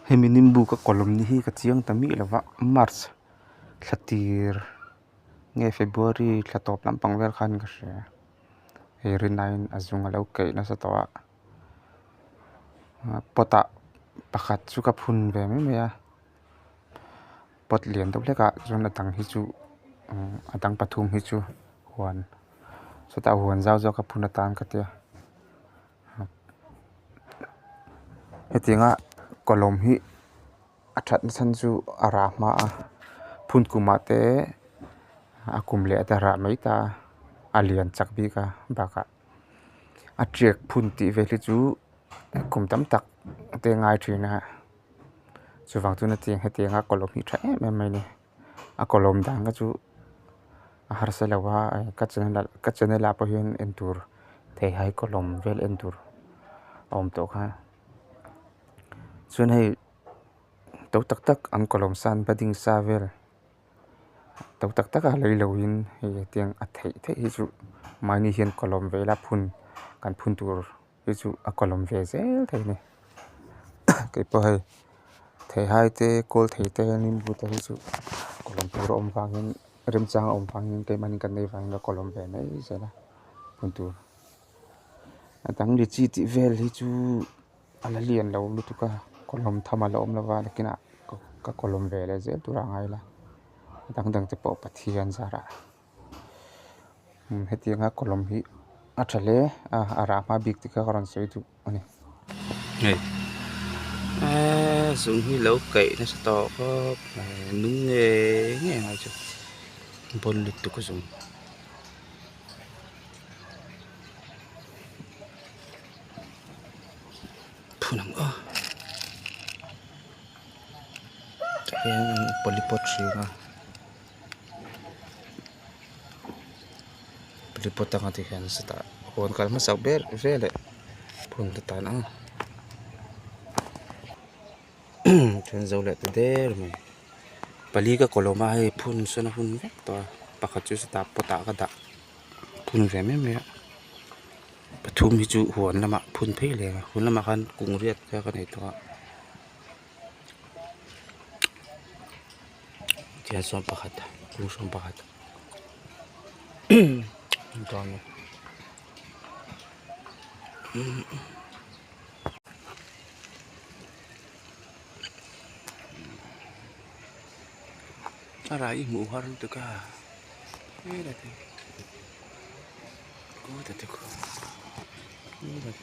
Heminim buka kolom ni hi kachiang tami lawa March thlatir nge February thlatop lampang vel khan ka hre herinain azung alo ke na sa tawa pota pakhat chu ka phun ve me ya pot lian deuh leka zon atang hi chu atang pathum hi chu huan so ta huan zau ka phun atan ka tia hetinga kolom hi athat san chu ara ma phun kuma te akum le ta ra mai ta alian chak bi ka baka atrek phun ti ve li chu kum tam tak te ngai thina chuwang tu na ting hetinga kolom hi tha em mai ni a kolom dang ka chu har selawa ka channel po hian entur thei hai kolom vel entur om to kha chun hei to tak an kolom san bading savel to tak a leiloin hei tiang a thei hi chu mani hian kolom vela phun kan phun tur hi chu a kolom ve zel thei ni ke po hei thei hai te kol thei te nin bu te hi chu kolom tur om wangin rem chang om wangin ke mani kan nei wang kolom ve nei zela phun tur atang ri chi ti vel hi chu ala lian lo lu tu ka kolom thama lo om lawa lekina ka kolom ve le zel tura ngai la dang te po pathian zara hetinga kolom hi athale ara ma big ti ka ron sei tu ani hei sung hi lo kai na sa to ko nung nge ngai chu bon lut tu ko sung phunam yang polipot siya polipot ang atihan sa ta huwag kalma sa vele punta tanang chen zau le te der me pali ka koloma hai phun so na phun vek to pakhat chu sa ta pota ka da phun ve me pathum hi chu huan lama phun phei le hun lama khan kung riat ka nei to dia som pakhat kung som pakhat dong arai mu har tu ka da te ko da te ko da te